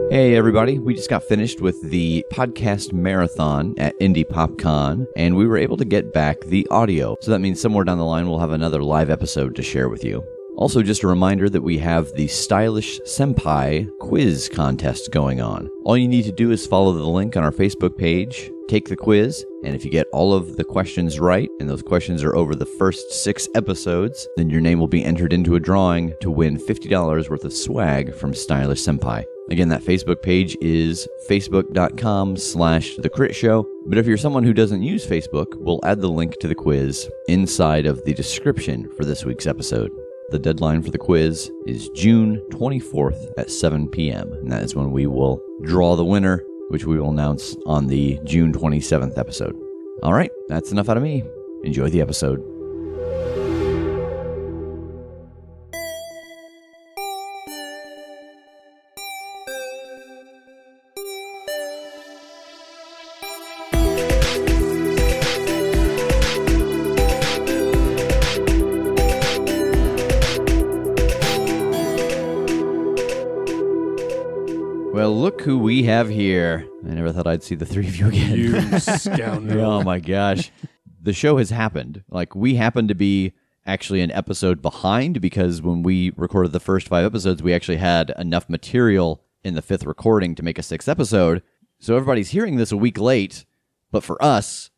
Hey everybody, we just got finished with the podcast marathon at Indie PopCon, and we were able to get back the audio. So that means somewhere down the line we'll have another live episode to share with you. Also, just a reminder that we have the Stylish Senpai quiz contest going on. All you need to do is follow the link on our Facebook page, take the quiz, and if you get all of the questions right, and those questions are over the first 6 episodes, then your name will be entered into a drawing to win $50 worth of swag from Stylish Senpai. Again, that Facebook page is facebook.com/The Critshow. But if you're someone who doesn't use Facebook, we'll add the link to the quiz inside of the description for this week's episode. The deadline for the quiz is June 24th at 7 p.m., and that is when we will draw the winner, which we will announce on the June 27th episode. All right, that's enough out of me. Enjoy the episode. Well, look who we have here. I never thought I'd see the three of you again. You scoundrel. Oh my gosh. The show has happened. Like, we happen to be actually an episode behind because when we recorded the first 5 episodes, we actually had enough material in the 5th recording to make a 6th episode. So everybody's hearing this a week late, but for us,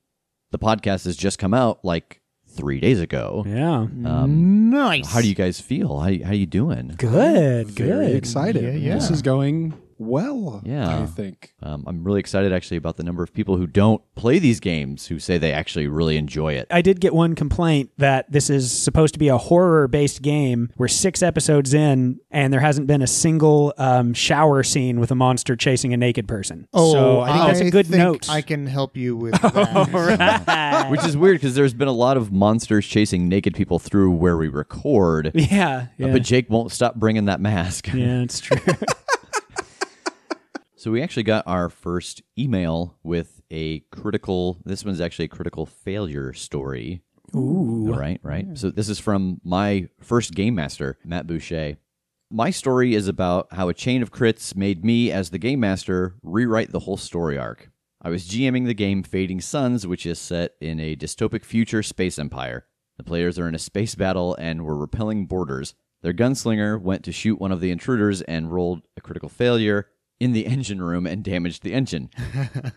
the podcast has just come out like 3 days ago. Yeah. Nice. How do you guys feel? How you doing? Good. Very excited. Yeah. This is going well, Yeah. I think. I'm really excited actually about the number of people who don't play these games who say they actually really enjoy it. I did get one complaint that this is supposed to be a horror-based game. We're 6 episodes in, and there hasn't been a single shower scene with a monster chasing a naked person. So I think that's a good note. I can help you with that. Right. Which is weird because there's been a lot of monsters chasing naked people through where we record. Yeah. But Jake won't stop bringing that mask. Yeah, it's true. So we actually got our first email with this one's actually a critical failure story. Ooh. Right. So this is from my first game master, Matt Boucher. My story is about how a chain of crits made me, as the game master, rewrite the whole story arc. I was GMing the game Fading Suns, which is set in a dystopic future space empire. The players are in a space battle and were repelling borders. Their gunslinger went to shoot one of the intruders and rolled a critical failure in the engine room and damaged the engine.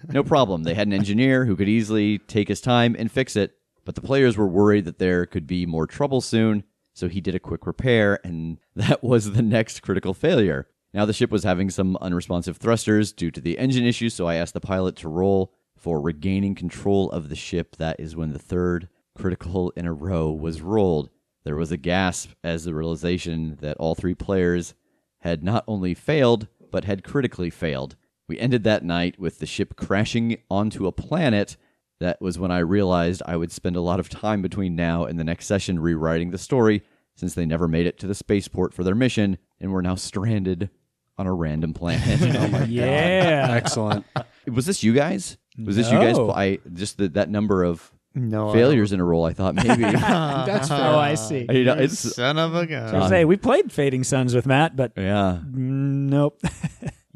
No problem. They had an engineer who could easily take his time and fix it, but the players were worried that there could be more trouble soon, so he did a quick repair, and that was the next critical failure. Now the ship was having some unresponsive thrusters due to the engine issue, so I asked the pilot to roll for regaining control of the ship. That is when the 3rd critical in a row was rolled. There was a gasp as the realization that all 3 players had not only failed, but had critically failed. We ended that night with the ship crashing onto a planet. That was when I realized I would spend a lot of time between now and the next session rewriting the story, since they never made it to the spaceport for their mission, and were now stranded on a random planet. Oh my Yeah. God. Excellent. Was this you guys? Was this you guys? No. Just that number of No, failures in a row, I thought maybe. That's fair. Oh, I see. You know, You it's son of a I gun. was gonna say, we played Fading Suns with Matt, but yeah. nope.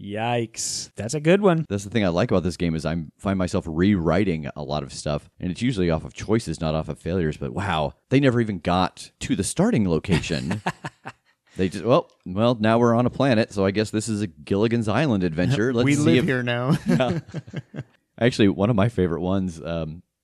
Yikes. That's a good one. That's the thing I like about this game is I find myself rewriting a lot of stuff, and it's usually off of choices, not off of failures. But wow, they never even got to the starting location. They just well, now we're on a planet, so I guess this is a Gilligan's Island adventure. Let's we see live if, here now. Actually, one of my favorite ones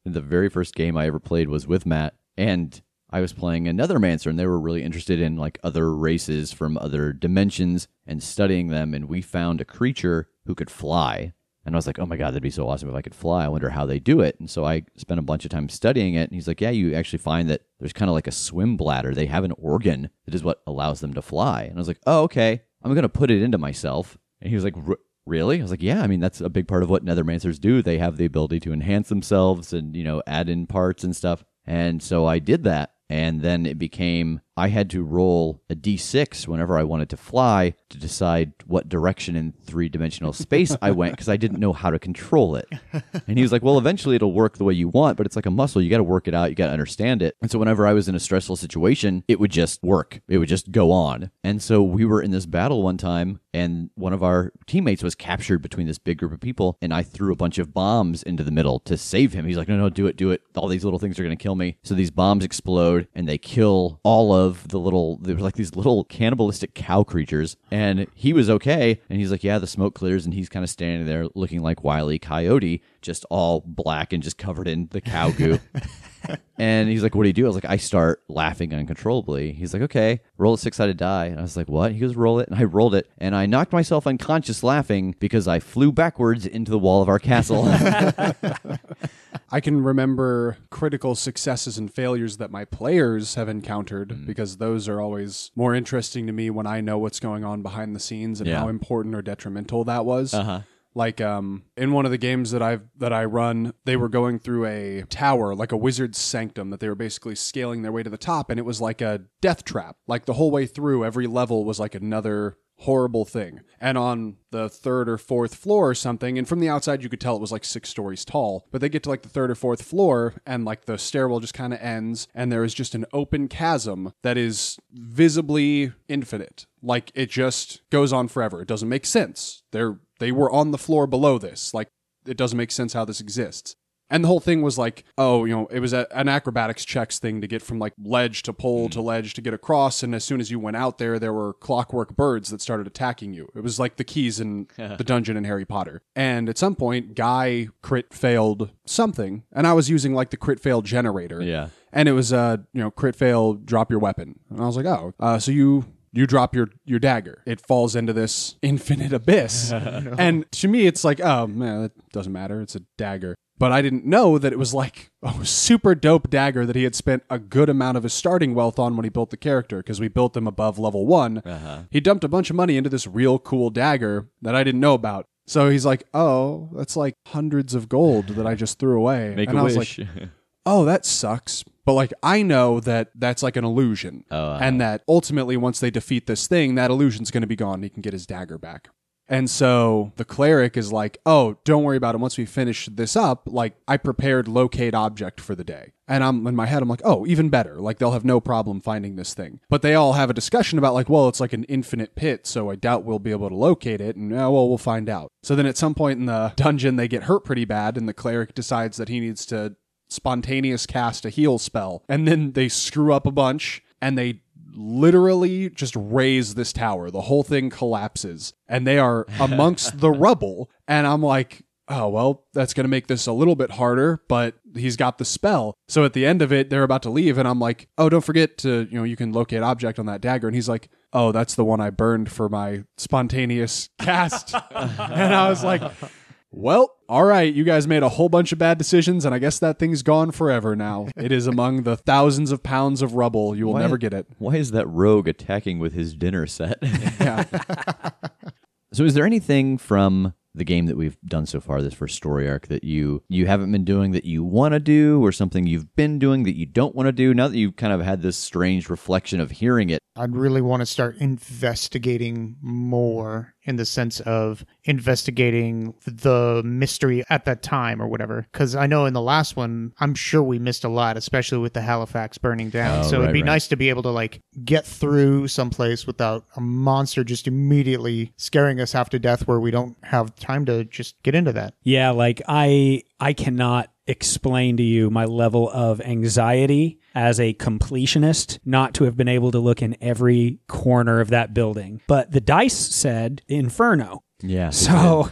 in the very first game I ever played was with Matt, and I was playing another Mancer, and they were really interested in like other races from other dimensions and studying them, and we found a creature who could fly. And I was like, oh my God, that'd be so awesome if I could fly. I wonder how they do it. And so I spent a bunch of time studying it, and he's like, yeah, you actually find that there's kind of like a swim bladder. They have an organ that is what allows them to fly. And I was like, oh, okay, I'm going to put it into myself. And he was like, really? I was like, yeah, I mean, that's a big part of what Nethermancers do. They have the ability to enhance themselves and, add in parts and stuff. And so I did that. And then it became, I had to roll a d6 whenever I wanted to fly to decide what direction in three-dimensional space I went because I didn't know how to control it. And he was like, well, eventually it'll work the way you want, but it's like a muscle. You got to work it out. You got to understand it. And so whenever I was in a stressful situation, it would just work. It would just go on. And so we were in this battle one time, and one of our teammates was captured between this big group of people, and I threw a bunch of bombs into the middle to save him. He's like, no, do it. All these little things are going to kill me. So these bombs explode, and they kill all of there were like these little cannibalistic cow creatures, and he was okay. And he's like, yeah, the smoke clears, and he's kind of standing there looking like Wile E. Coyote, just all black and just covered in the cow goo. And he's like, what do you do? I was like, I start laughing uncontrollably. He's like, okay, roll a 6-sided die. And I was like, what? He goes, roll it. And I rolled it. And I knocked myself unconscious laughing because I flew backwards into the wall of our castle. I can remember critical successes and failures that my players have encountered because those are always more interesting to me when I know what's going on behind the scenes and how important or detrimental that was. Like in one of the games that I run, they were going through a tower, like a wizard's sanctum, that they were basically scaling their way to the top, and it was like a death trap. Like the whole way through, every level was like another horrible thing. And on the 3rd or 4th floor or something, and from the outside you could tell it was like 6 stories tall, but they get to like the 3rd or 4th floor, and like the stairwell just kind of ends, and there is just an open chasm that is visibly infinite. Like it just goes on forever. It doesn't make sense. They were on the floor below this. Like, it doesn't make sense how this exists. And the whole thing was like, it was an acrobatics checks thing to get from like ledge to pole to ledge to get across. And as soon as you went out there were clockwork birds that started attacking you. It was like the keys in the dungeon in Harry Potter. And at some point, Guy crit failed something. And I was using like the crit fail generator. Yeah. And it was, crit fail, drop your weapon. And I was like, so you drop your dagger. It falls into this infinite abyss. No. And to me, it's like, oh, man, that doesn't matter. It's a dagger. But I didn't know that it was like a super dope dagger that he had spent a good amount of his starting wealth on when he built the character, because we built them above level 1. He dumped a bunch of money into this real cool dagger that I didn't know about. So he's like, oh, that's like hundreds of gold that I just threw away. Make and a I wish. was like, oh, that sucks. But like, I know that that's like an illusion. And that ultimately, once they defeat this thing, that illusion's going to be gone and he can get his dagger back. And so the cleric is like, oh, don't worry about it. Once we finish this up, like, I prepared locate object for the day. And I'm in my head, I'm like, oh, even better. Like, they'll have no problem finding this thing. But they all have a discussion about like, well, it's like an infinite pit, so I doubt we'll be able to locate it. And we'll find out. So then at some point in the dungeon, they get hurt pretty bad, and the cleric decides that he needs to spontaneous cast a heal spell. And then they screw up a bunch, and they literally just raise this tower. The whole thing collapses, and they are amongst the rubble. And I'm like, oh, well, that's going to make this a little bit harder, but he's got the spell. So at the end of it, they're about to leave, and I'm like, oh, don't forget to, you can locate object on that dagger. And he's like, oh, that's the one I burned for my spontaneous cast. And I was like, well, all right, you guys made a whole bunch of bad decisions, and I guess that thing's gone forever now. It is among the thousands of pounds of rubble. You will never get it. Why is that rogue attacking with his dinner set? Yeah. So is there anything from the game that we've done so far, this first story arc, that you haven't been doing that you want to do, or something you've been doing that you don't want to do, now that you've kind of had this strange reflection of hearing it? I'd really want to start investigating more, in the sense of investigating the mystery at that time or whatever. Because I know in the last one, I'm sure we missed a lot, especially with the Halifax burning down. So it'd be nice to be able to like get through someplace without a monster just immediately scaring us half to death, where we don't have time to just get into that. Yeah, like I cannot explain to you my level of anxiety as a completionist not to have been able to look in every corner of that building. But the dice said Inferno. Yeah. So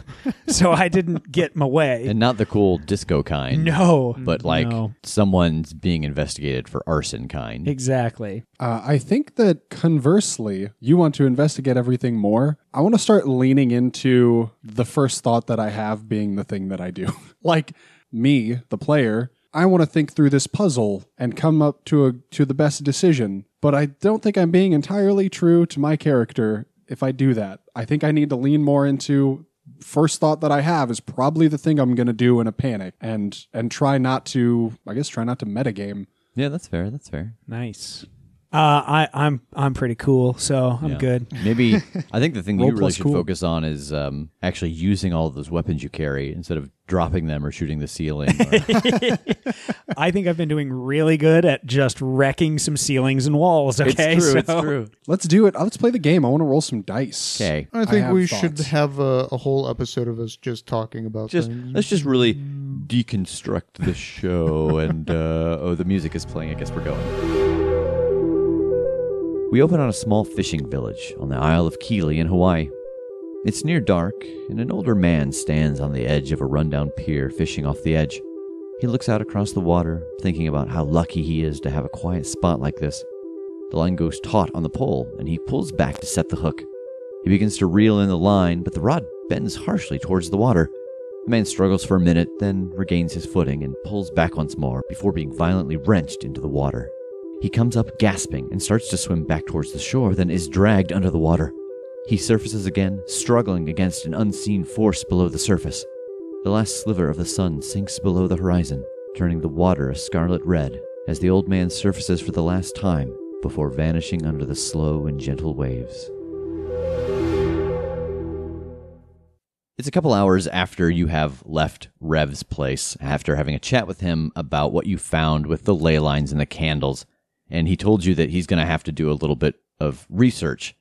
I didn't get my way. And not the cool disco kind. No. But like someone's being investigated for arson kind. Exactly. I think that conversely, you want to investigate everything more. I want to start leaning into the first thought that I have being the thing that I do. Like me, the player, I want to think through this puzzle and come up to the best decision. But I don't think I'm being entirely true to my character if I do that. I think I need to lean more into first thought that I have is probably the thing I'm going to do in a panic, and try not to metagame. Yeah, that's fair. That's fair. Nice. I'm pretty cool, so I'm good. Maybe I think the thing you really should cool. focus on is actually using all of those weapons you carry instead of dropping them or shooting the ceiling. Or... I think I've been doing really good at just wrecking some ceilings and walls. Okay, It's true. Let's do it. Let's play the game. I want to roll some dice. Okay. I think have we thoughts. should have a whole episode of us just talking about things. Let's just really deconstruct the show. And the music is playing. I guess we're going. We open on a small fishing village on the Isle of Kili in Hawaii. It's near dark, and an older man stands on the edge of a rundown pier fishing off the edge. He looks out across the water, thinking about how lucky he is to have a quiet spot like this. The line goes taut on the pole, and he pulls back to set the hook. He begins to reel in the line, but the rod bends harshly towards the water. The man struggles for a minute, then regains his footing and pulls back once more before being violently wrenched into the water. He comes up gasping and starts to swim back towards the shore, then is dragged under the water. He surfaces again, struggling against an unseen force below the surface. The last sliver of the sun sinks below the horizon, turning the water a scarlet red as the old man surfaces for the last time before vanishing under the slow and gentle waves. It's a couple hours after you have left Rev's place, after having a chat with him about what you found with the ley lines and the candles. And he told you that he's going to have to do a little bit of research,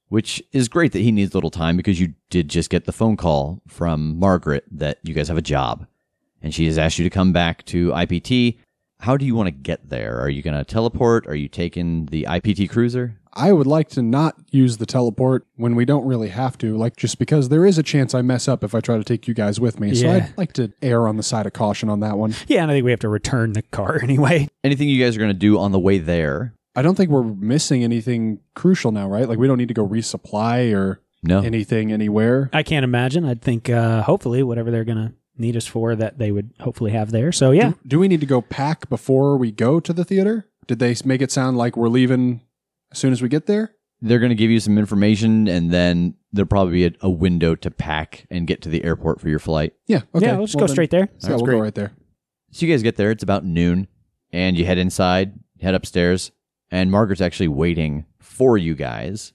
which is great that he needs a little time because you did just get the phone call from Margaret that you guys have a job. And she has asked you to come back to IPT. How do you want to get there? Are you going to teleport? Are you taking the IPT cruiser? I would like to not use the teleport when we don't really have to, like just because there is a chance I mess up if I try to take you guys with me. So Yeah. I'd like to err on the side of caution on that one. Yeah, and I think we have to return the car anyway. Anything you guys are going to do on the way there? I don't think we're missing anything crucial now, right? Like we don't need to go resupply or No. anything anywhere. I can't imagine. I'd think hopefully whatever they're going to need us for that they would hopefully have there. So yeah. Do we need to go pack before we go to the theater? Did they make it sound like we're leaving as soon as we get there? They're going to give you some information, and then there'll probably be a window to pack and get to the airport for your flight. Yeah. Okay. Yeah, let's go straight there. So we'll go right there. So you guys get there. It's about noon, and you head inside, head upstairs, and Margaret's actually waiting for you guys.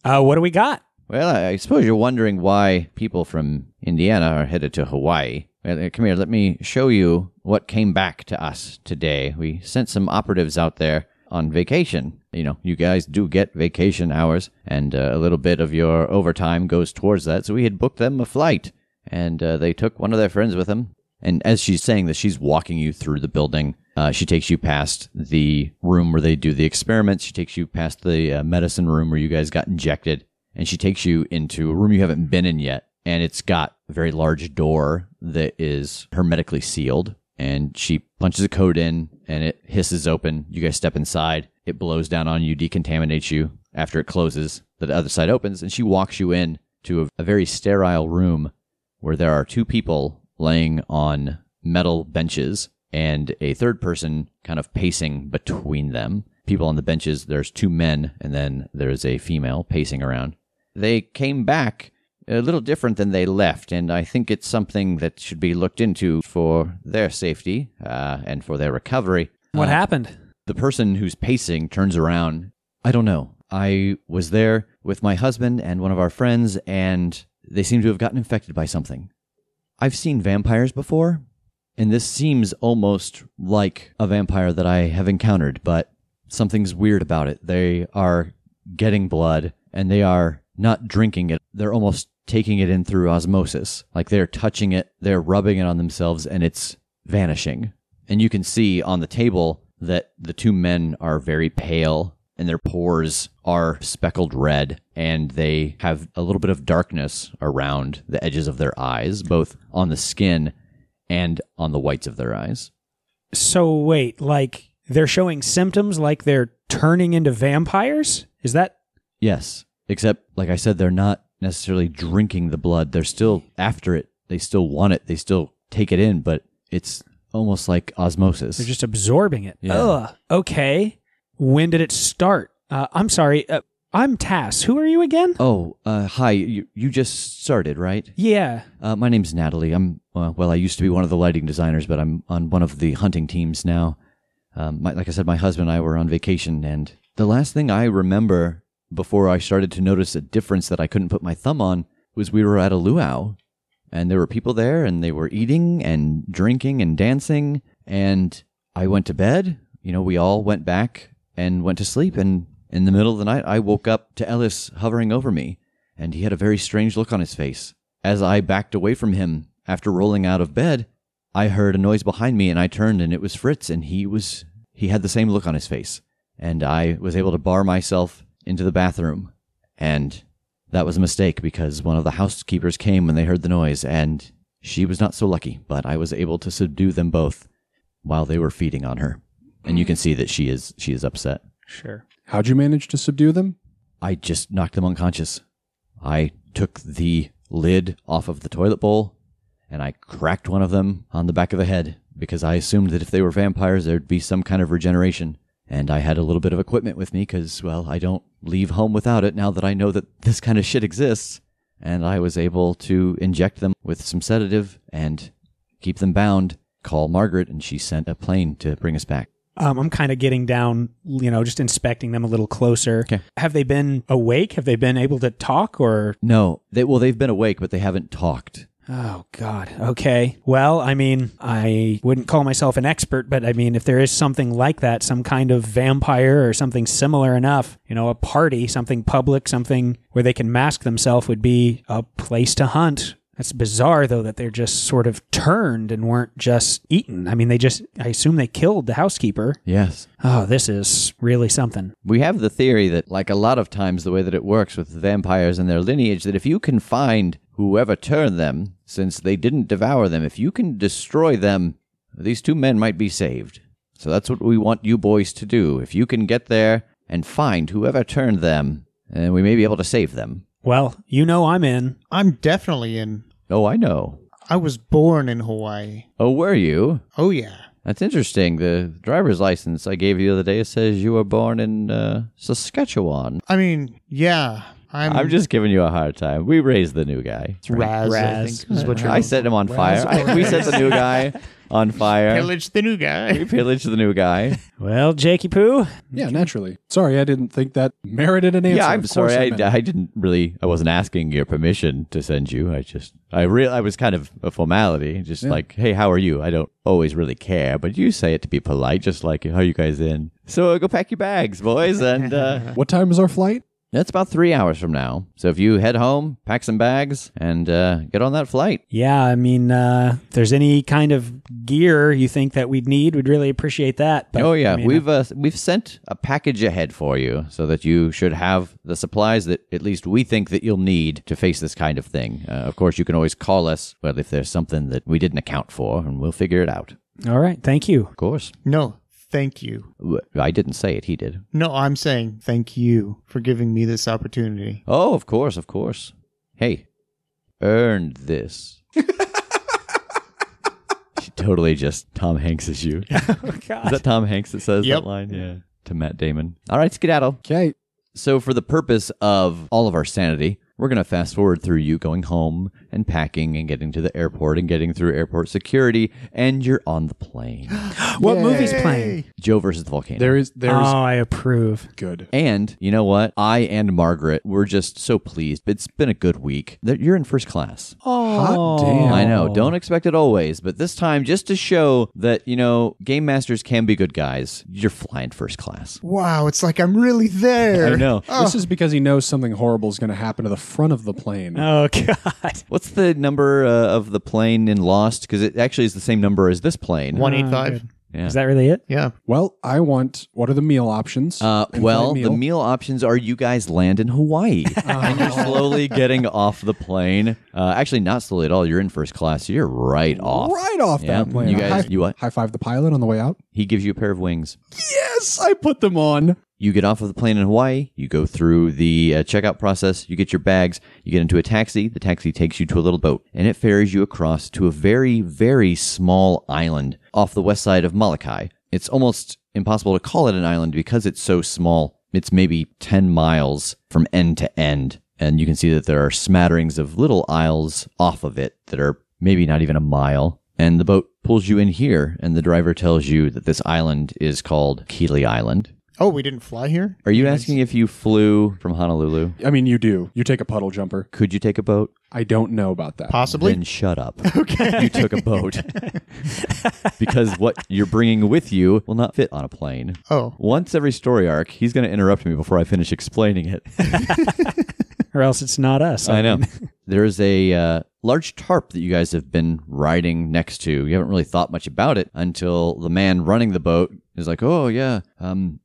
What do we got? Well, I suppose you're wondering why people from Indiana are headed to Hawaii. Well, come here, let me show you what came back to us today. We sent some operatives out there on vacation. You know, you guys do get vacation hours, and a little bit of your overtime goes towards that, so we had booked them a flight, and they took one of their friends with them. And as she's saying this, she's walking you through the building. She takes you past the room where they do the experiments. She takes you past the medicine room where you guys got injected, and she takes you into a room you haven't been in yet, and it's got a very large door that is hermetically sealed. And she punches a code in, and it hisses open. You guys step inside. It blows down on you, decontaminates you. After it closes, the other side opens, and she walks you in to a very sterile room where there are two people laying on metal benches and a third person kind of pacing between them. People on the benches, there's two men, and then there's a female pacing around. They came back a little different than they left, and I think it's something that should be looked into for their safety and for their recovery. What happened? The person who's pacing turns around. I don't know. I was there with my husband and one of our friends, and they seem to have gotten infected by something. I've seen vampires before, and this seems almost like a vampire that I have encountered, but something's weird about it. They are getting blood, and they are not drinking it. They're almost taking it in through osmosis. Like they're touching it, they're rubbing it on themselves, and it's vanishing. And you can see on the table that the two men are very pale, and their pores are speckled red, and they have a little bit of darkness around the edges of their eyes, both on the skin and on the whites of their eyes. So wait, like they're showing symptoms like they're turning into vampires? Is that... Yes, except, like I said, they're not necessarily drinking the blood. They're still after it. They still want it. They still take it in, but it's almost like osmosis. They're just absorbing it. Yeah. Ugh. Okay. When did it start? I'm sorry. I'm Tass. Who are you again? Oh, hi. You just started, right? Yeah. My name's Natalie. I used to be one of the lighting designers, but I'm on one of the hunting teams now. Like I said, my husband and I were on vacation, and The last thing I remember before I started to notice a difference that I couldn't put my thumb on was we were at a luau, and there were people there, and they were eating and drinking and dancing, and I went to bed. We all went back and went to sleep, and in the middle of the night, I woke up to Ellis hovering over me, and he had a very strange look on his face. As I backed away from him after rolling out of bed, I heard a noise behind me, and I turned, and it was Fritz, and he had the same look on his face. And I was able to bar myself into the bathroom. And that was a mistake because one of the housekeepers came when they heard the noise, and she was not so lucky, but I was able to subdue them both while they were feeding on her. And you can see that she is upset. Sure. How'd you manage to subdue them? I just knocked them unconscious. I took the lid off of the toilet bowl, and I cracked one of them on the back of the head because I assumed that if they were vampires, there'd be some kind of regeneration. And I had a little bit of equipment with me because, well, I don't leave home without it now that I know that this kind of shit exists. And I was able to inject them with some sedative and keep them bound, call Margaret, and she sent a plane to bring us back. I'm kind of getting down, just inspecting them a little closer. Okay. Have they been awake? Have they been able to talk or? No, they've been awake, but they haven't talked. Oh, God. Okay. Well, I wouldn't call myself an expert, but if there is something like that, some kind of vampire or something similar enough, a party, something public, something where they can mask themselves would be a place to hunt. That's bizarre, though, that they're just sort of turned and weren't just eaten. I assume they killed the housekeeper. Yes. Oh, this is really something. We have the theory that, like a lot of times the way that it works with vampires and their lineage, that if you can find whoever turned them, since they didn't devour them, if you can destroy them, these two men might be saved. So that's what we want you boys to do. If you can get there and find whoever turned them, and we may be able to save them. Well, I'm in. I'm definitely in. Oh, I know. I was born in Hawaii. Oh, were you? Oh, yeah. That's interesting. The driver's license I gave you the other day says you were born in Saskatchewan. Yeah. I'm just giving you a hard time. We raised the new guy. Raz, I Raz. think is what you're I set him on fire. We set the new guy on fire. Pillage the new guy. We pillaged the new guy. Well, Jakey Poo. Yeah, naturally. Sorry, I didn't think that merited an answer. Yeah, I'm Of course sorry. I meant it. I wasn't asking your permission to send you. I was kind of a formality. Just like, hey, how are you? I don't always really care, but you say it to be polite, just like, how are you guys in? So go pack your bags, boys. And What time is our flight? that's about 3 hours from now. So if you head home, pack some bags, and get on that flight. Yeah, if there's any kind of gear you think that we'd need, we'd really appreciate that. But, Oh yeah, we've sent a package ahead for you so that you should have the supplies that at least we think that you'll need to face this kind of thing. Of course, you can always call us, well, if there's something that we didn't account for, and we'll figure it out. All right, thank you. Of course. No, thank you. I didn't say it, he did. No, I'm saying thank you for giving me this opportunity. Oh, of course, of course. Hey, earned this. She totally just Tom Hanks is you. Oh, God. Is that Tom Hanks that says Yep. that line? Yeah. To Matt Damon. All right, skedaddle. Okay. So for the purpose of all of our sanity, we're going to fast forward through you going home and packing and getting to the airport and getting through airport security, and you're on the plane. What movie's playing? Joe versus the volcano. There's Oh, I approve. good. And you know what? I and Margaret were just so pleased. It's been a good week. You're in first class. Hot damn. I know. Don't expect it always, but this time, just to show that, game masters can be good guys, you're flying first class. Wow, it's like I'm really there. I know. This is because he knows something horrible is going to happen to the front of the plane. Oh, God. What's the number of the plane in Lost? Because it actually is the same number as this plane. 185. Yeah. Is that really it? Yeah. Well, what are the meal options? Well, In-flight the meal options are you guys land in Hawaii and you're slowly getting off the plane. Actually, not slowly at all. You're in first class. So you're right off. Right off Yeah. that plane. You guys, you what? High five the pilot on the way out. He gives you a pair of wings. Yes, I put them on. You get off of the plane in Hawaii. You go through the checkout process. You get your bags. You get into a taxi. The taxi takes you to a little boat, and it ferries you across to a very, very small island off the west side of Molokai. It's almost impossible to call it an island because it's so small. It's maybe 10 miles from end to end, and you can see that there are smatterings of little isles off of it that are maybe not even a mile. And the boat pulls you in here, and the driver tells you that this island is called Keeley Island. Oh, we didn't fly here? Are you asking if you flew from Honolulu? I mean, you do. You take a puddle jumper. Could you take a boat? I don't know about that. Possibly. Then shut up. Okay. You took a boat. Because what you're bringing with you will not fit on a plane. Oh. Once every story arc, he's going to interrupt me before I finish explaining it. Or else it's not us. I know. There's a large tarp that you guys have been riding next to. You haven't really thought much about it until the man running the boat is like, oh, yeah,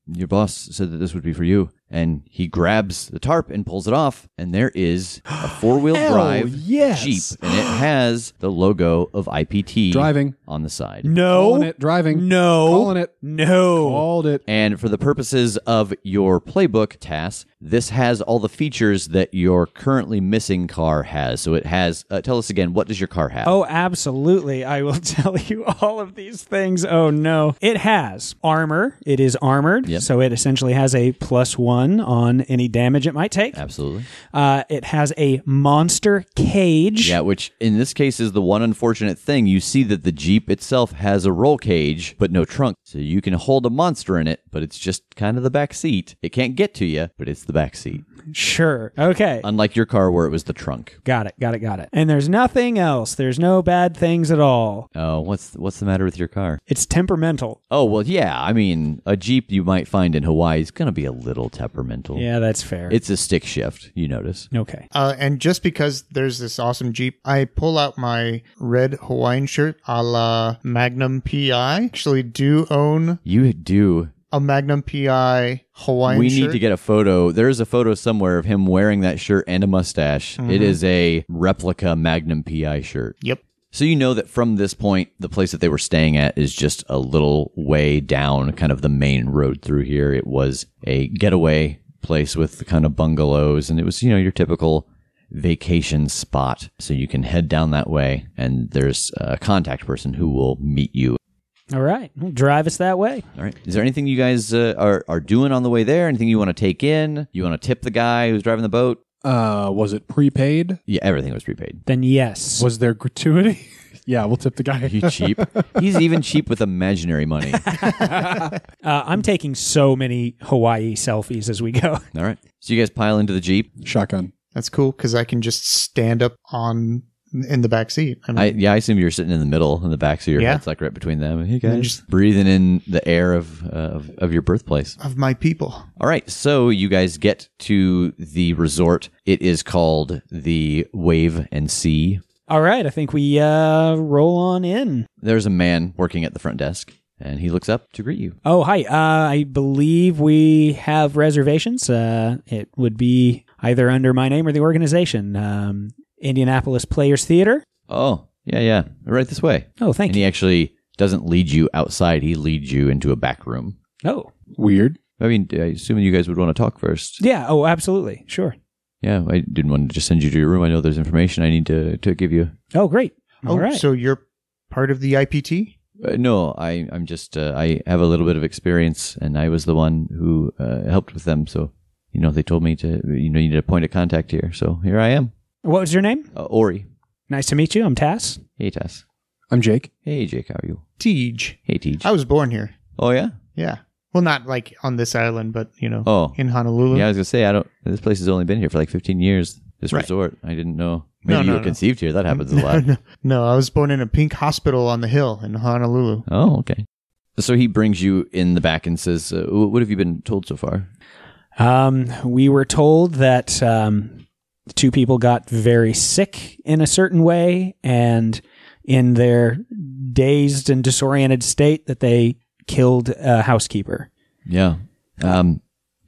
your boss said that this would be for you. And he grabs the tarp and pulls it off, and there is a four-wheel drive yes. Jeep, and it has the logo of IPT Driving. on the side. No. Calling it. Driving. No. Calling it. No. Called it. And for the purposes of your playbook, Tass, this has all the features that your currently missing car has. So it has, tell us again, what does your car have? Oh, absolutely. I will tell you all of these things. Oh, no. It has armor. It is armored. Yep. So it essentially has a +1 on any damage it might take. Absolutely. It has a monster cage. Yeah, which in this case is the one unfortunate thing. You see that the Jeep itself has a roll cage, but no trunk. So you can hold a monster in it, but it's just kind of the back seat. It can't get to you, but it's the back seat. Sure. Okay. Unlike your car where it was the trunk. Got it. And there's nothing else. There's no bad things at all. Oh, what's the matter with your car? It's temperamental. Oh, well, yeah. I mean, a Jeep you might find in Hawaii is going to be a little temperamental. Yeah, that's fair. It's a stick shift, you notice. Okay. And just because there's this awesome Jeep, I pull out my red Hawaiian shirt a la Magnum PI. Actually do own You do. a Magnum PI Hawaiian We shirt. need to get a photo. There's a photo somewhere of him wearing that shirt and a mustache. It is a replica Magnum PI shirt. Yep. So you know that from this point, the place that they were staying at is just a little way down kind of the main road through here. It was a getaway place with the kind of bungalows, and it was, your typical vacation spot. So you can head down that way, and there's a contact person who will meet you. All right. Well, drive us that way. All right. Is there anything you guys are doing on the way there? Anything you want to take in? You want to tip the guy who's driving the boat? Was it prepaid? Yeah, everything was prepaid. Then yes. Was there gratuity? Yeah, we'll tip the guy. You cheap. He's even cheap with imaginary money. I'm taking so many Hawaii selfies as we go. All right. So you guys pile into the Jeep. Shotgun. That's cool because I can just stand up in the back seat. I mean, I assume you're sitting in the middle in the back, so your Yeah. head's like right between them. Hey guys, And just breathing in the air of your birthplace. of my people. All right, so you guys get to the resort. It is called the Wave and Sea. All right. I think we roll on in. There's a man working at the front desk, and he looks up to greet you. Oh, hi. I believe we have reservations. It would be either under my name or the organization. Indianapolis Players Theater. Oh, yeah, right this way. Oh, thank And you. he actually doesn't lead you outside. He leads you into a back room. Oh, Weird. I mean, I assume you guys would want to talk first. yeah. Oh, absolutely. Sure. Yeah, I didn't want to just send you to your room. I know there's information I need to give you. Oh, great. All right. So you're part of the IPT? No, I'm just, I have a little bit of experience, and I was the one who helped with them. So, they told me to, you need a point of contact here. So here I am. What was your name? Ori. Nice to meet you. I'm Tass. Hey, Tass. I'm Jake. Hey, Jake, how are you? Tej. Hey, Teej. I was born here. Oh, yeah? Yeah. Well, not like on this island, but, Oh. in Honolulu. Yeah, I was going to say, this place has only been here for like 15 years, this Right. resort. I didn't know. Maybe No, you were no. conceived here. That happens a lot. No, I was born in a pink hospital on the hill in Honolulu. Oh, okay. So he brings you in the back and says, what have you been told so far? We were told that two people got very sick in a certain way, and in their dazed and disoriented state, that they killed a housekeeper. Yeah. And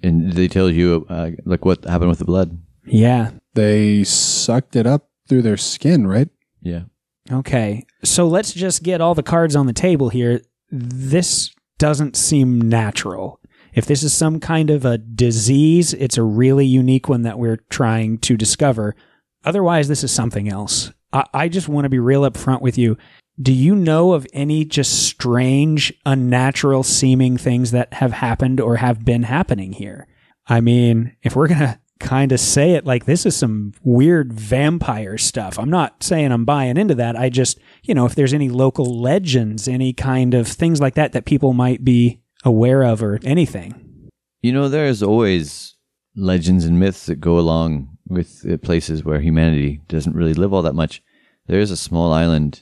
they tell you, like, what happened with the blood? Yeah. They sucked it up through their skin, right? Yeah. Okay. So let's just get all the cards on the table here. This doesn't seem natural. If this is some kind of a disease, it's a really unique one that we're trying to discover. Otherwise, this is something else. I just want to be real upfront with you. Do you know of any just strange, unnatural seeming things that have happened or have been happening here? I mean, if we're going to kind of say it like this is some weird vampire stuff, I'm not saying I'm buying into that. I just, if there's any local legends, any kind of things like that that people might be aware of or anything. There's always legends and myths that go along with places where humanity doesn't really live all that much. There is a small island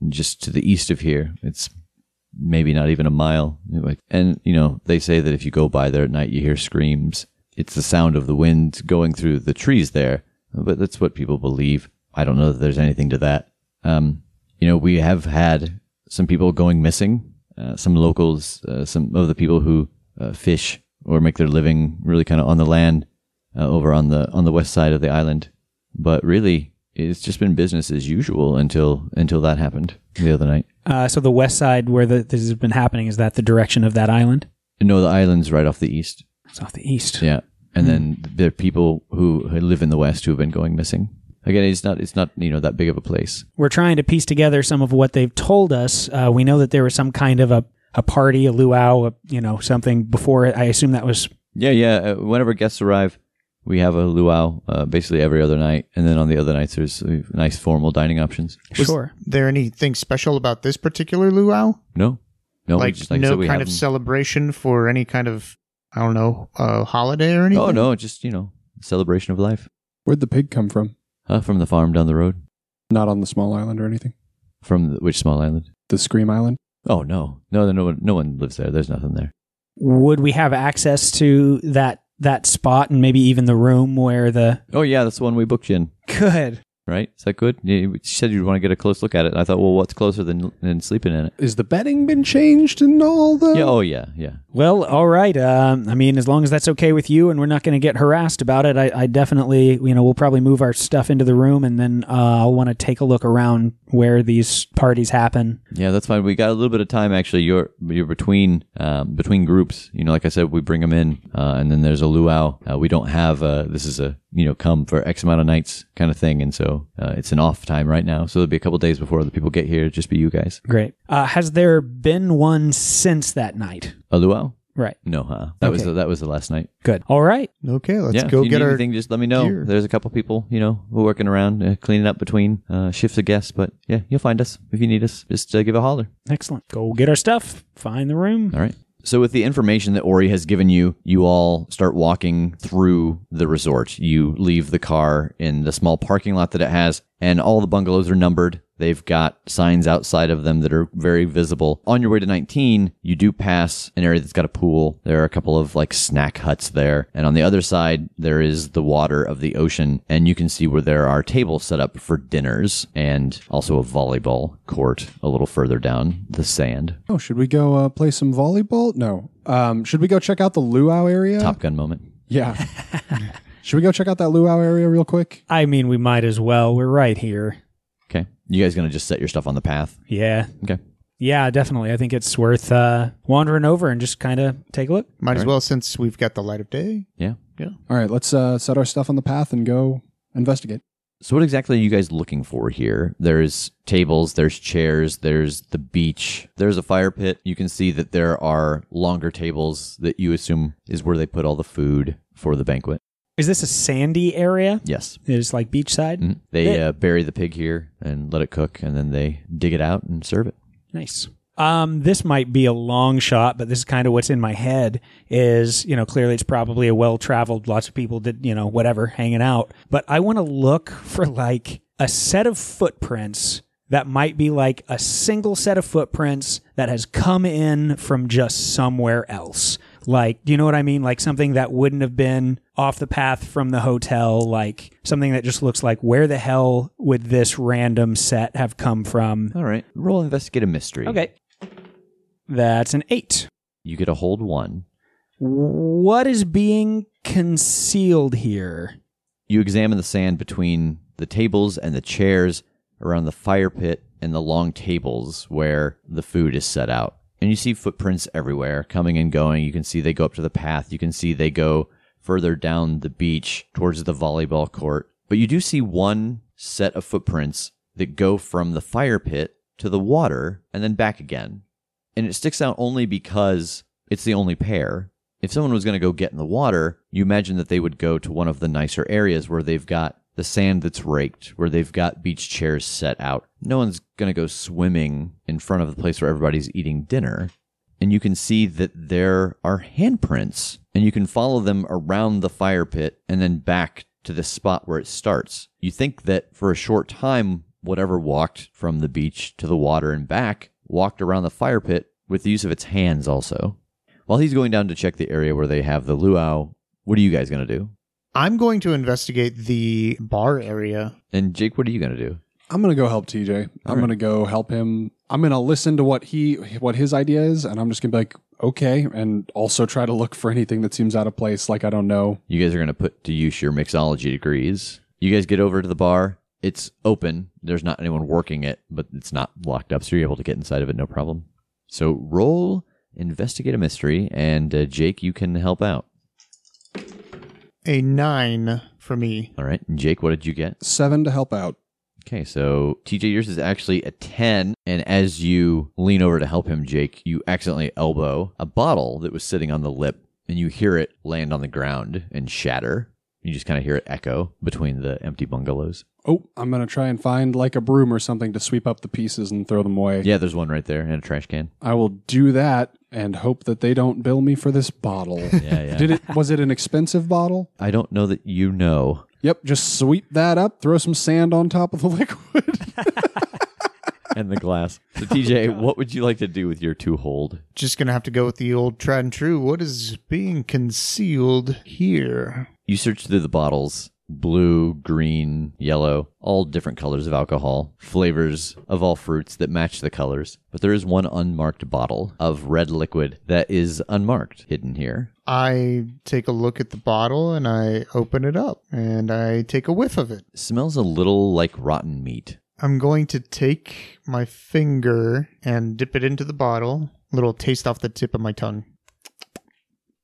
just to the east of here. It's maybe not even a mile. And, they say that if you go by there at night, you hear screams. It's the sound of the wind going through the trees there. But that's what people believe. I don't know that there's anything to that. We have had some people going missing. Some locals, some of the people who fish or make their living really kind of on the land over on the west side of the island. But really, it's just been business as usual until that happened the other night. So the west side where this has been happening, is that the direction of that island? No, the island's right off the east. It's off the east. Yeah. And then there are people who live in the west who have been going missing. Again, it's not that big of a place. We're trying to piece together some of what they've told us. We know that there was some kind of a party, a luau, something before it. I assume that was... Yeah. Whenever guests arrive, we have a luau basically every other night. And then on the other nights, there's nice formal dining options. Sure. Was there anything special about this particular luau? No. Like no kind of celebration for any kind of, I don't know, holiday or anything? Oh, no, just, celebration of life. Where'd the pig come from? From the farm down the road. Not on the small island or anything? From which small island? The Scream Island? Oh, no. No one lives there. There's nothing there. Would we have access to that spot and maybe even the room where the... Oh, yeah, that's the one we booked you in. Good. Right? Is that good? You said you'd want to get a close look at it. I thought, well, what's closer than sleeping in it? Is the bedding been changed and all that? Yeah. Oh, yeah. Well, all right. As long as that's okay with you and we're not going to get harassed about it, I definitely, we'll probably move our stuff into the room and then I'll want to take a look around where these parties happen. Yeah, that's fine. We got a little bit of time, actually. You're between groups. Like I said, we bring them in and then there's a luau. We don't have this is a come for X amount of nights kind of thing. And so it's an off time right now. So there'll be a couple days before the people get here. Just be you guys. Great. Has there been one since that night? A luau? Right. No, huh? That was the last night. Good. All right. Okay, let's go go if you get need our anything, just let me know. gear. There's a couple people, who are working around, cleaning up between shifts of guests. But yeah, you'll find us if you need us. Just give a holler. Excellent. Go get our stuff. Find the room. All right. So with the information that Ori has given you, you all start walking through the resort. You leave the car in the small parking lot that it has, and all the bungalows are numbered. They've got signs outside of them that are very visible. On your way to 19, you do pass an area that's got a pool. There are a couple of snack huts there. And on the other side, there is the water of the ocean. And you can see where there are tables set up for dinners and also a volleyball court a little further down the sand. Oh, should we go play some volleyball? No. Should we go check out the luau area? Top Gun moment. Yeah. Should we go check out that luau area real quick? We might as well. We're right here. Okay. You guys going to just set your stuff on the path? Yeah. Okay. Yeah, definitely. I think it's worth wandering over and just kind of take a look. Might as well, since we've got the light of day. Yeah. All right, let's set our stuff on the path and go investigate. So what exactly are you guys looking for here? There's tables, there's chairs, there's the beach, there's a fire pit. You can see that there are longer tables that you assume is where they put all the food for the banquet. Is this a sandy area? Yes. It's like beachside? Mm-hmm. They bury the pig here and let it cook, and then they dig it out and serve it. Nice. This might be a long shot, but this is kind of what's in my head is, clearly it's probably a well-traveled, lots of people did, whatever, hanging out. But I want to look for a set of footprints that might be like a single set of footprints that has come in from just somewhere else. Do you know what I mean? Like something that wouldn't have been off the path from the hotel, like something that just looks like, where the hell would this random set have come from? All right. Roll investigate a mystery. Okay. That's an 8. You get a hold 1. What is being concealed here? You examine the sand between the tables and the chairs around the fire pit and the long tables where the food is set out. And you see footprints everywhere, coming and going. You can see they go up to the path. You can see they go further down the beach towards the volleyball court. But you do see one set of footprints that go from the fire pit to the water and then back again. And it sticks out only because it's the only pair. If someone was going to go get in the water, you imagine that they would go to one of the nicer areas where they've got the sand that's raked, where they've got beach chairs set out. No one's going to go swimming in front of the place where everybody's eating dinner. And you can see that there are handprints and you can follow them around the fire pit and then back to the spot where it starts. You think that for a short time, whatever walked from the beach to the water and back walked around the fire pit with the use of its hands also. While he's going down to check the area where they have the luau, what are you guys going to do? I'm going to investigate the bar area. And Jake, what are you going to do? I'm going to go help TJ. I'm going to go help him. I'm going to listen to what his idea is, and I'm just going to be like, okay, and also try to look for anything that seems out of place, like I don't know. You guys are going to put to use your mixology degrees. You guys get over to the bar. It's open. There's not anyone working it, but it's not locked up, so you're able to get inside of it, no problem. So roll investigate a mystery, and Jake, you can help out. A 9 for me. All right. And Jake, what did you get? 7 to help out. Okay, so TJ, yours is actually a 10. And as you lean over to help him, Jake, you accidentally elbow a bottle that was sitting on the lip, and you hear it land on the ground and shatter. You just kind of hear it echo between the empty bungalows. Oh, I'm going to try and find like a broom or something to sweep up the pieces and throw them away. Yeah, there's one right there in a trash can. I will do that and hope that they don't bill me for this bottle. Yeah. Was it an expensive bottle? I don't know that you know. Yep, just sweep that up, throw some sand on top of the liquid. And the glass. So TJ, what would you like to do with your 2-hold? Just going to have to go with the old tried and true. What is being concealed here? You search through the bottles. Blue, green, yellow, all different colors of alcohol, flavors of all fruits that match the colors. But there is one unmarked bottle of red liquid that is unmarked, hidden here. I take a look at the bottle and I open it up and I take a whiff of it. It smells a little like rotten meat. I'm going to take my finger and dip it into the bottle. A little taste off the tip of my tongue.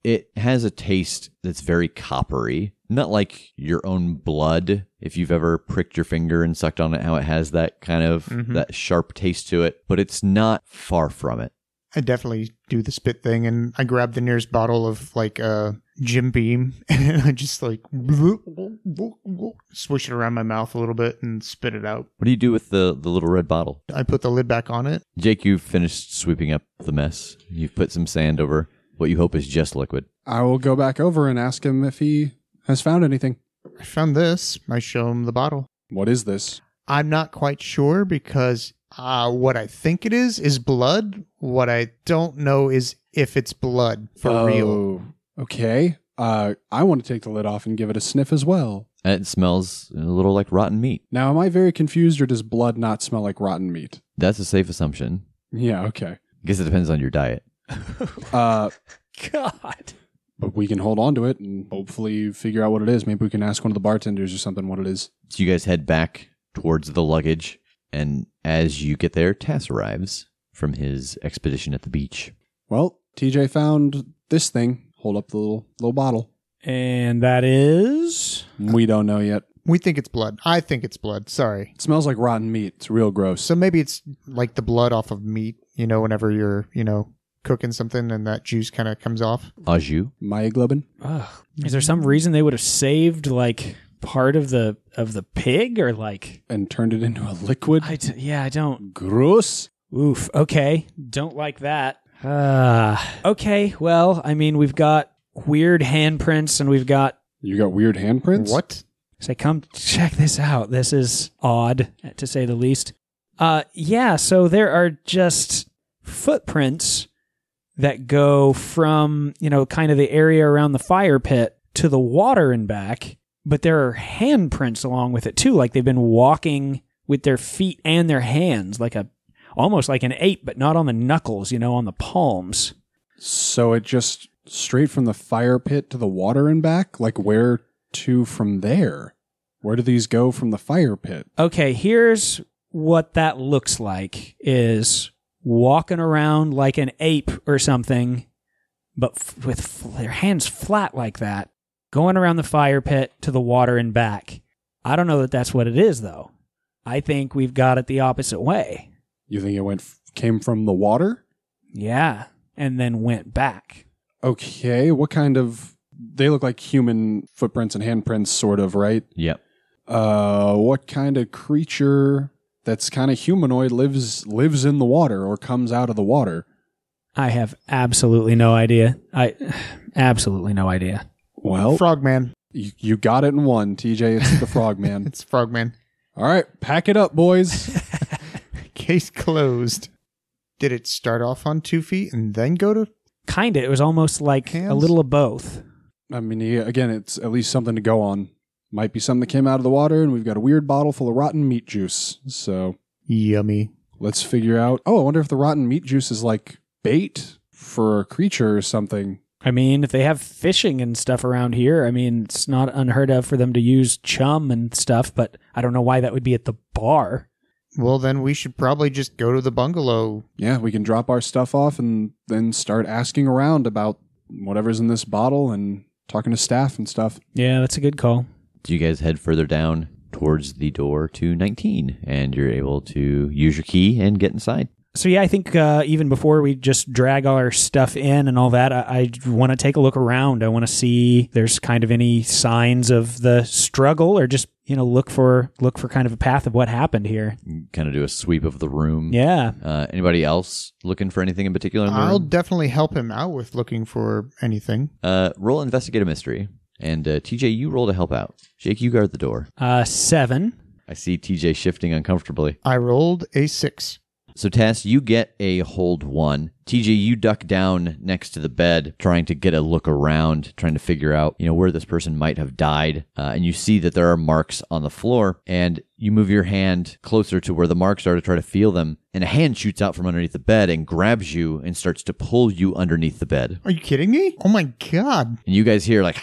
It has a taste that's very coppery. Not like your own blood. If you've ever pricked your finger and sucked on it, how it has that kind of that sharp taste to it. But it's not far from it. I definitely do the spit thing, and I grab the nearest bottle of like Jim Beam, and I just like swish it around my mouth a little bit and spit it out. What do you do with the little red bottle? I put the lid back on it. Jake, you've finished sweeping up the mess. You've put some sand over what you hope is just liquid. I will go back over and ask him if he has found anything. I found this. I show him the bottle. What is this? I'm not quite sure because what I think it is blood. What I don't know is if it's blood for real. Okay. I want to take the lid off and give it a sniff as well. It smells a little like rotten meat. Now, am I very confused, or does blood not smell like rotten meat? That's a safe assumption. Yeah, okay. I guess it depends on your diet. God. But we can hold on to it and hopefully figure out what it is. Maybe we can ask one of the bartenders or something what it is. So you guys head back towards the luggage, and as you get there, Tass arrives from his expedition at the beach. Well, TJ found this thing. Hold up the little bottle. And that is? We don't know yet. We think it's blood. I think it's blood. Sorry. It smells like rotten meat. It's real gross. So maybe it's like the blood off of meat, whenever you're, cooking something and that juice kind of comes off. Au jus. Myoglobin. Ugh. Is there some reason they would have saved like part of the pig or like and turned it into a liquid? I don't. Gross. Oof. Okay. Don't like that. Okay. Well, I mean, we've got weird handprints and we've got. You got weird handprints? What? Say, come check this out. This is odd, to say the least. Yeah. So there are just footprints that go from, kind of the area around the fire pit to the water and back, but there are handprints along with it too, like they've been walking with their feet and their hands, almost like an ape, but not on the knuckles, on the palms. So it just straight from the fire pit to the water and back? Like where to from there? Where do these go from the fire pit? Okay, here's what that looks like is walking around like an ape or something, but with their hands flat like that, going around the fire pit to the water and back. I don't know that that's what it is, though. I think we've got it the opposite way. You think it came from the water? Yeah, and then went back. Okay, what kind of... They look like human footprints and handprints, sort of, right? Yep. What kind of creature... that's kind of humanoid lives in the water or comes out of the water? I have absolutely no idea. Absolutely no idea. Well, Frogman. you got it in one, TJ. It's the Frogman. It's Frogman. All right, pack it up, boys. Case closed. Did it start off on 2 feet and then go to... Kinda. It was almost like Hands? a little of both. I mean, again, it's at least something to go on. Might be something that came out of the water, and we've got a weird bottle full of rotten meat juice. So Yummy. let's figure out... Oh, I wonder if the rotten meat juice is like bait for a creature or something. I mean, if they have fishing and stuff around here, I mean, it's not unheard of for them to use chum and stuff, but I don't know why that would be at the bar. Well, then we should probably just go to the bungalow. Yeah, we can drop our stuff off and then start asking around about whatever's in this bottle and talking to staff and stuff. Yeah, that's a good call. Do you guys head further down towards the door to 19, and you're able to use your key and get inside? So yeah, I think even before we just drag all our stuff in and all that, I want to take a look around. I want to see if there's kind of any signs of the struggle, or just look for kind of a path of what happened here. Kind of do a sweep of the room. Yeah. Anybody else looking for anything in particular in the I'll room? definitely help him out with looking for anything. Roll investigate a mystery. And TJ, you roll to help out. Jake, you guard the door. 7. I see TJ shifting uncomfortably. I rolled a 6. So Tass, you get a hold 1. TJ, you duck down next to the bed, trying to get a look around, trying to figure out, where this person might have died. And you see that there are marks on the floor, and you move your hand closer to where the marks are to try to feel them. And a hand shoots out from underneath the bed and grabs you and starts to pull you underneath the bed. Are you kidding me? Oh my God. And you guys hear like,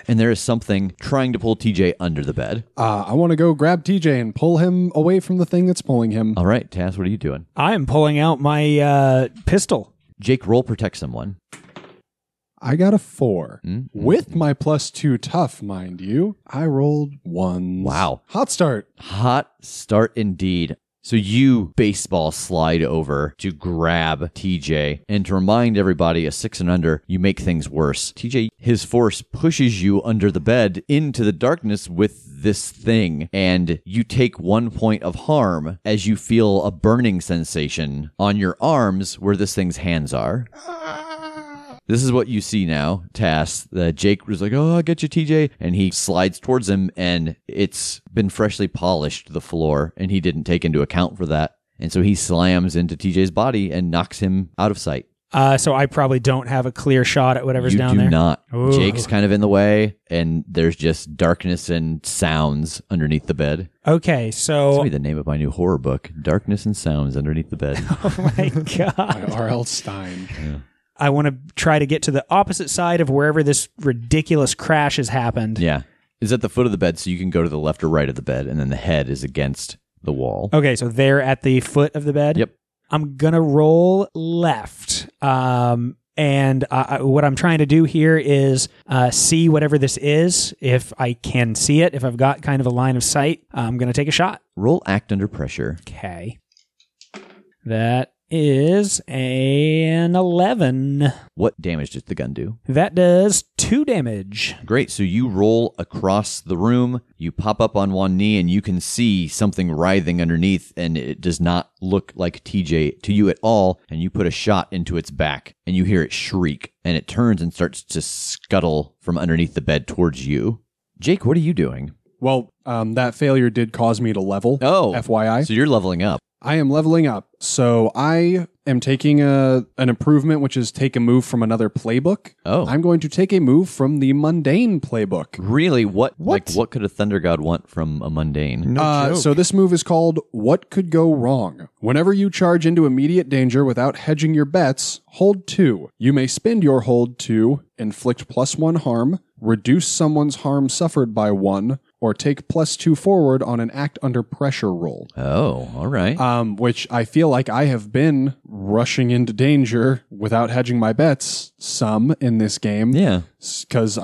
and there is something trying to pull TJ under the bed. I want to go grab TJ and pull him away from the thing that's pulling him. All right, Tass, what are you doing? I am pulling out my pistol. Jake, roll protect someone. I got a 4. Mm-hmm. With my +2 tough, mind you. I rolled 1. Wow. Hot start. Hot start indeed. So you baseball slide over to grab TJ, and to remind everybody, a 6 and under, you make things worse. TJ, his force pushes you under the bed into the darkness with this thing, and you take 1 point of harm as you feel a burning sensation on your arms where this thing's hands are. This is what you see now, Tass. Jake was like, "Oh, I'll get you, TJ." And he slides towards him, and it's been freshly polished, the floor, and he didn't take into account for that. And so he slams into TJ's body and knocks him out of sight. So I probably don't have a clear shot at whatever's down there. You do not. Ooh. Jake's kind of in the way, and there's just darkness and sounds underneath the bed. Okay, That's so... going to be the name of my new horror book, Darkness and Sounds Underneath the Bed. Oh my God. By R.L. Stein. Yeah. I want to try to get to the opposite side of wherever this ridiculous crash has happened. Yeah. It's at the foot of the bed, so you can go to the left or right of the bed, and then the head is against the wall. Okay, so they're at the foot of the bed? Yep. I'm going to roll left. And what I'm trying to do here is see whatever this is. If I can see it, if I've got kind of a line of sight, I'm going to take a shot. Roll act under pressure. Okay. That is an 11. What damage does the gun do? That does 2 damage. Great. So you roll across the room, you pop up on one knee, and you can see something writhing underneath, and it does not look like TJ to you at all, and you put a shot into its back, and you hear it shriek, and it turns and starts to scuttle from underneath the bed towards you. Jake, what are you doing? Well, that failure did cause me to level. Oh. FYI. So you're leveling up. I am leveling up. So I am taking an improvement, which is take a move from another playbook. Oh. I'm going to take a move from the Mundane playbook. Really? What? What? Like, what could a Thunder God want from a Mundane? No joke. So this move is called What Could Go Wrong. Whenever you charge into immediate danger without hedging your bets, hold 2. You may spend your hold to inflict +1 harm, reduce someone's harm suffered by 1, or take +2 forward on an act under pressure roll. Oh, all right. Which I feel like I have been rushing into danger without hedging my bets some in this game. Yeah. Because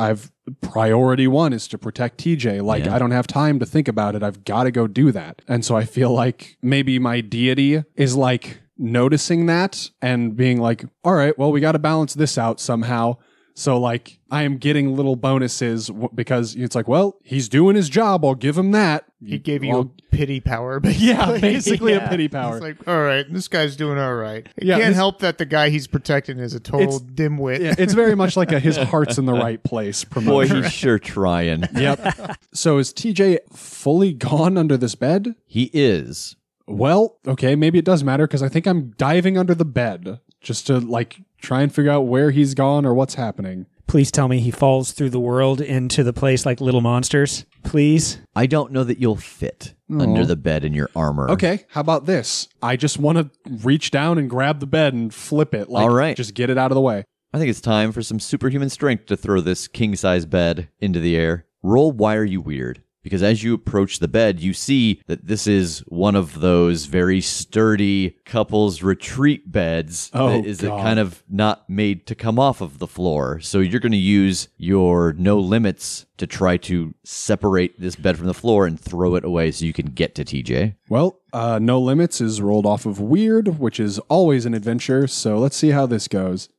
priority 1 is to protect TJ. Like, Yeah. I don't have time to think about it. I've got to go do that. And so I feel like maybe my deity is like noticing that and being like, all right, well, we got to balance this out somehow. So, like, I am getting little bonuses because it's like, well, he's doing his job. I'll give him that. He gave you a pity power, Yeah, basically a pity It's power. like, all right, this guy's doing all right. Yeah, Can't help that the guy he's protecting is a total dimwit. Yeah, it's very much like a his heart's in the right place Boy, promotion. he's sure trying. Yep. So is TJ fully gone under this bed? He is. Well, okay, maybe it does matter because I think I'm diving under the bed just to like try and figure out where he's gone or what's happening. Please tell me he falls through the world into the place like little monsters. Please. I don't know that you'll fit under the bed in your armor. Okay, how about this? I just want to reach down and grab the bed and flip it. Like, all right. Just get it out of the way. I think it's time for some superhuman strength to throw this king-size bed into the air. Roll Why Are You Weird? Because as you approach the bed, you see that this is one of those very sturdy couples retreat beds that is kind of not made to come off of the floor. So you're going to use your no limits to try to separate this bed from the floor and throw it away so you can get to TJ. Well, No Limits is rolled off of Weird, which is always an adventure. So let's see how this goes.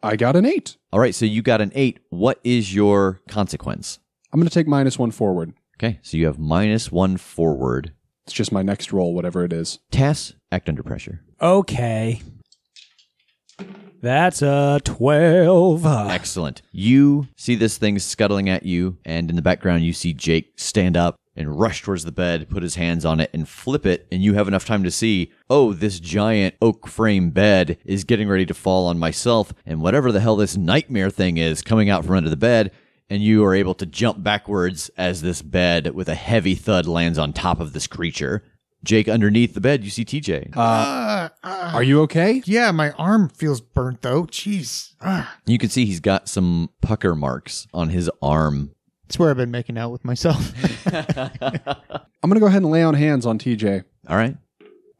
I got an 8. All right, so you got an 8. What is your consequence? I'm going to take -1 forward. Okay, so you have -1 forward. It's just my next roll, whatever it is. Tass, act under pressure. Okay. That's a 12. Excellent. You see this thing scuttling at you, and in the background you see Jake stand up and rush towards the bed, put his hands on it, and flip it, and you have enough time to see, oh, this giant oak frame bed is getting ready to fall on myself, and whatever the hell this nightmare thing is coming out from under the bed, and you are able to jump backwards as this bed with a heavy thud lands on top of this creature. Jake, underneath the bed, you see TJ. Are you okay? Yeah, my arm feels burnt though. Jeez. You can see he's got some pucker marks on his arm. It's where I've been making out with myself. I'm going to go ahead and lay on hands on TJ. All right.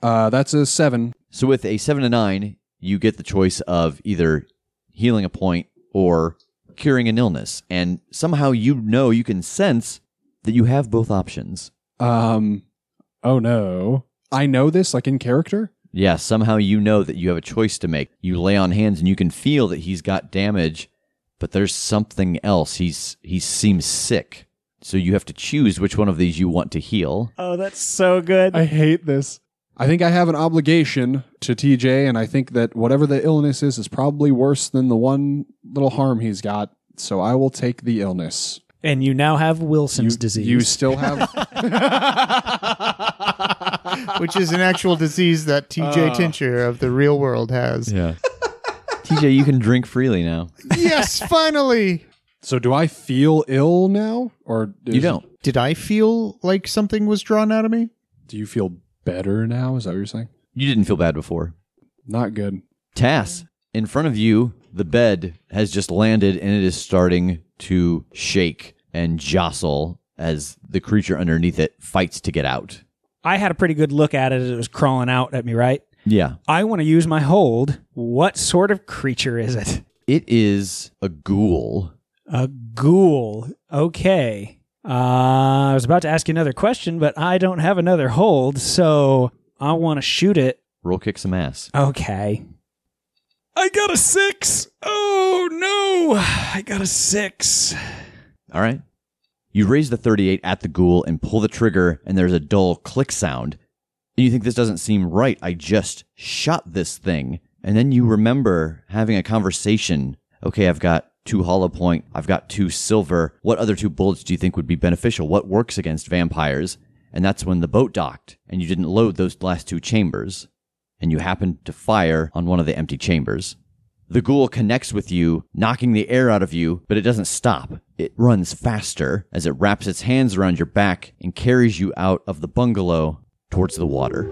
That's a 7. So with a 7 to 9, you get the choice of either healing a point or curing an illness. And somehow you can sense that you have both options. Oh no. I know this, like in character? Yeah, somehow you know that you have a choice to make. You lay on hands and you can feel that he's got damage, but there's something else. He seems sick. So you have to choose which one of these you want to heal. Oh, that's so good. I hate this. I think I have an obligation to TJ, and I think that whatever the illness is probably worse than the one little harm he's got. So I will take the illness. And you now have Wilson's disease. You still have... Which is an actual disease that TJ Tincher of the real world has. Yeah. TJ, you can drink freely now. Yes, finally! So do I feel ill now? Or You don't. Did I feel like something was drawn out of me? Do you feel better now? Is that what you're saying? You didn't feel bad before. Not good. Tass, in front of you, the bed has just landed and it is starting to shake and jostle as the creature underneath it fights to get out. I had a pretty good look at it as it was crawling out at me, right? Yeah. I want to use my hold. What sort of creature is it? It is a ghoul. A ghoul. Okay. I was about to ask you another question, but I don't have another hold, so I want to shoot it. Roll kick some ass. Okay. I got a 6. Oh, no. I got a 6. All right. You raise the 38 at the ghoul and pull the trigger, and there's a dull click sound. And you think this doesn't seem right. I just shot this thing. And then you remember having a conversation. Okay, I've got 2 hollow point. I've got 2 silver. What other 2 bullets do you think would be beneficial? What works against vampires? And that's when the boat docked, and you didn't load those last 2 chambers. And you happened to fire on one of the empty chambers. The ghoul connects with you, knocking the air out of you, but it doesn't stop. It runs faster as it wraps its hands around your back and carries you out of the bungalow towards the water.